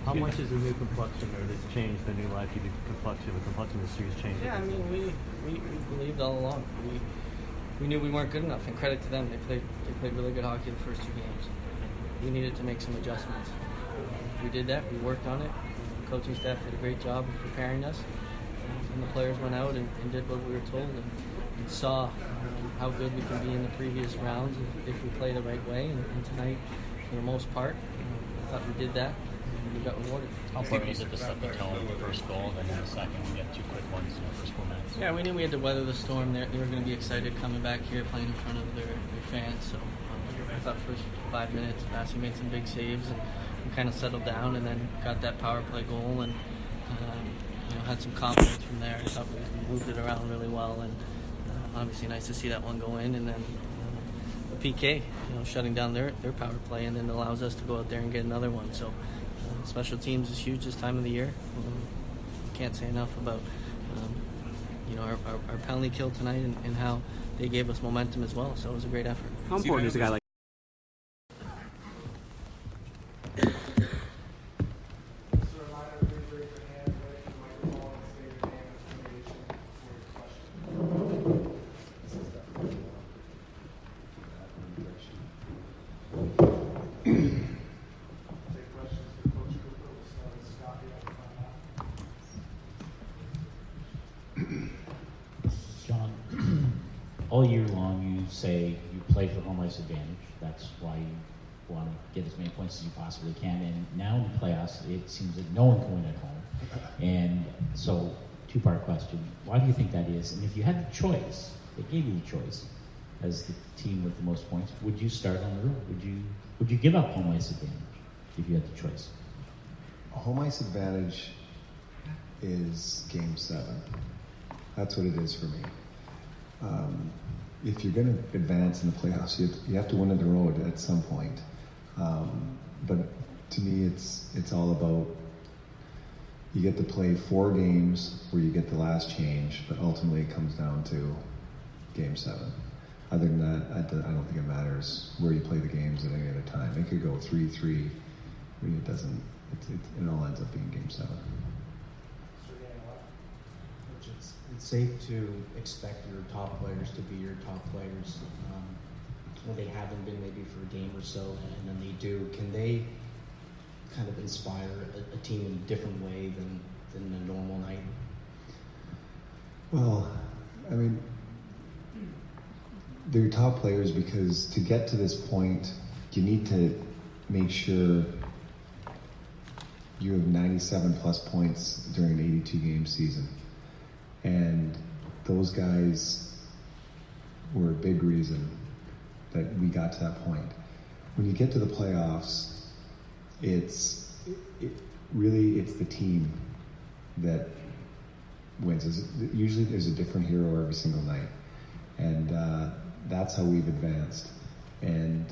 How much is the new complexion or this change, the new life, the complexion of the series changed? Yeah, I mean, we believed all along. We knew we weren't good enough, and credit to them. They played really good hockey the first 2 games. We needed to make some adjustments. We did that. We worked on it. The coaching staff did a great job of preparing us. And the players went out and did what we were told and saw how good we can be in the previous rounds if we play the right way. And tonight, for the most part, I thought we did that. We got rewarded. How important was it to set the tone with the first goal, then in the second we get 2 quick ones in the first 4 minutes? Yeah, we knew we had to weather the storm. They were going to be excited coming back here, playing in front of their fans. So I thought first 5 minutes, Massey made some big saves and we kind of settled down, and then got that power play goal and had some confidence from there. I thought we moved it around really well, and obviously nice to see that one go in, and then PK, shutting down their power play, and then allows us to go out there and get another one. So special teams is huge this time of the year. Can't say enough about our penalty kill tonight and how they gave us momentum as well. So it was a great effort. How important is a guy like John, all year long you say you play for home ice advantage. That's why you want to get as many points as you possibly can. And now in the playoffs, it seems that no one can win at home. And so, 2-part question. Why do you think that is? And if you had the choice, they gave you the choice as the team with the most points, would you start on the road? Would you give up home ice advantage if you had the choice? Home ice advantage is Game 7. That's what it is for me. If you're going to advance in the playoffs, you have to win on the road at some point. But to me, it's all about, you get to play 4 games where you get the last change, but ultimately it comes down to Game 7. Other than that, I don't think it matters where you play the games at any other time. It could go 3-3. It doesn't. It all ends up being Game 7. It's safe to expect your top players to be your top players. When they haven't been maybe for a game or so, and then they do, can they kind of inspire a team in a different way than a normal night? Well, I mean, they're your top players because to get to this point, you need to make sure you have 97 plus points during an 82 game season. And those guys were a big reason that we got to that point. When you get to the playoffs, it's the team that wins. Usually there's a different hero every single night. And that's how we've advanced. And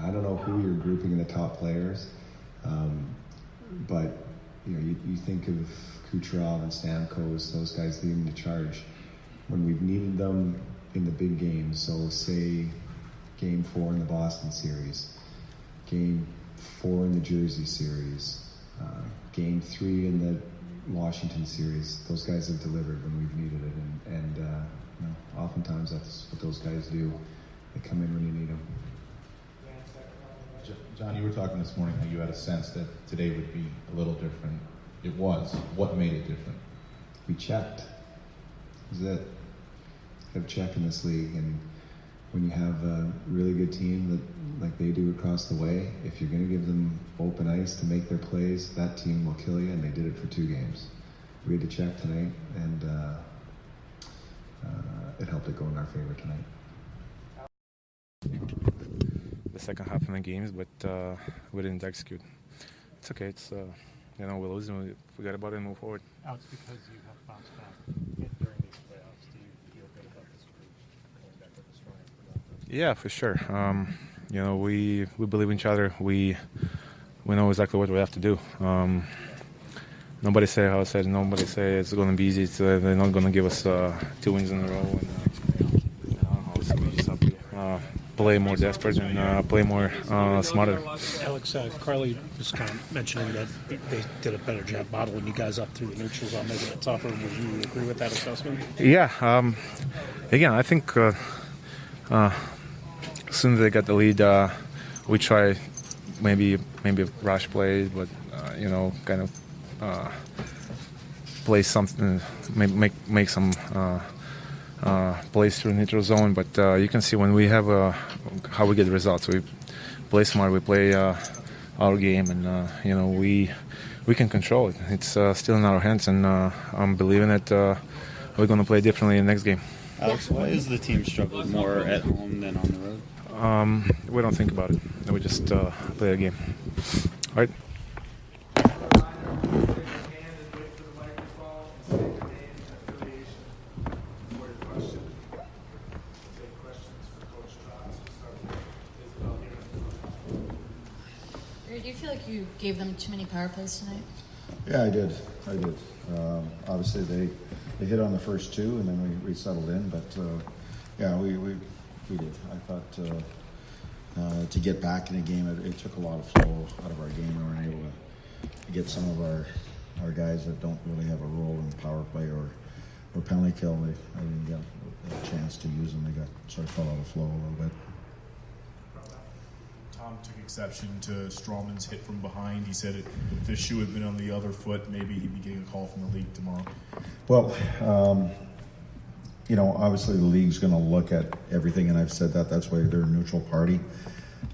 I don't know who you're grouping in the top players, but you think of Kucherov and Stamkos, those guys leading the charge. When we've needed them in the big games, so say Game 4 in the Boston series, Game 4 in the Jersey series, Game 3 in the Washington series, those guys have delivered when we've needed it, and oftentimes that's what those guys do. They come in when you need them. John, you were talking this morning how you had a sense that today would be a little different. It was. What made it different? We checked. Is that have check in this league, and when you have a really good team that like they do across the way, if you're going to give them open ice to make their plays, that team will kill you, and they did it for 2 games. We had to check tonight, and it helped it go in our favor tonight. The second half of the games, but we didn't execute. It's okay. It's we're losing. We got about it and move forward. It's because you have bounced back during these playoffs. Do you feel good about this group going back with the strong? Yeah, for sure. We believe in each other. We know exactly what we have to do. Nobody say it's going to be easy. They're not going to give us 2 wins in a row. And, we just have to play more desperate and play more smarter. Alex, Carly was kind of mentioning that they did a better job bottling you guys up through the neutrals on making it tougher. Would you agree with that assessment? Yeah. Again, I think as soon as they got the lead, we try maybe rush plays, but kind of play something, make some plays through neutral zone. But you can see when we have how we get results. We play smart, we play our game, and we can control it. It's still in our hands, and I'm believing that we're going to play differently in the next game. Alex, why is the team struggling more at home than on the road? We don't think about it. We just play a game. All right. Do you feel like you gave them too many power plays tonight? Yeah, I did. Obviously, they hit on the first two, and then we settled in. But yeah, we did. I thought to get back in a game, it took a lot of flow out of our game. We weren't able to get some of our guys that don't really have a role in the power play or penalty kill. I didn't get a chance to use them. They got sort of fell out of flow a little bit. Tom took exception to Strawman's hit from behind. He said if the shoe had been on the other foot, maybe he'd be getting a call from the league tomorrow. Well, obviously the league's going to look at everything, and I've said that. That's why they're a neutral party.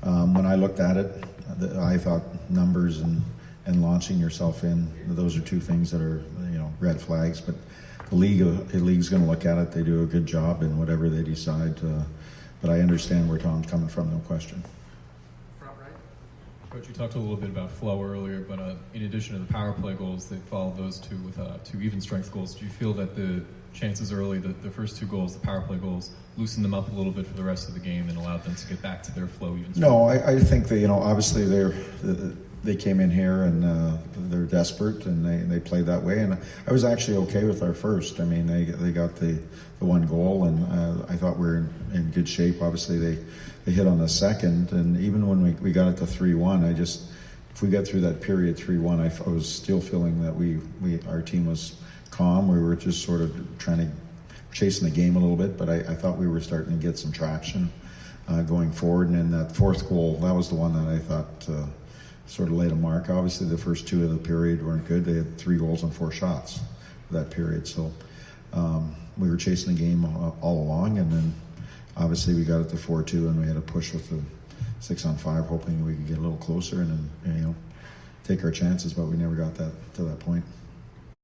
When I looked at it, I thought numbers and launching yourself in, those are two things that are red flags. But the league's going to look at it. They do a good job in whatever they decide. But I understand where Tom's coming from, no question. Coach, you talked a little bit about flow earlier, but in addition to the power play goals, they followed those two with two even strength goals. Do you feel that the chances early, the first two goals, the power play goals, loosened them up a little bit for the rest of the game and allowed them to get back to their flow even strength? No, I think they, obviously they came in here and they're desperate and they played that way. And I was actually okay with our first. I mean, they got the one goal, and I thought we were in good shape. Obviously, they hit on the second, and even when we got it to 3-1, if we got through that period 3-1, I was still feeling that our team was calm. We were just sort of chasing the game a little bit, but I thought we were starting to get some traction going forward. And then that fourth goal, that was the one that I thought sort of laid a mark. Obviously, the first two of the period weren't good. They had 3 goals on 4 shots for that period. So we were chasing the game all along, and then obviously we got it to 4-2, and we had a push with the 6-on-5, hoping we could get a little closer and then take our chances, but we never got to that point.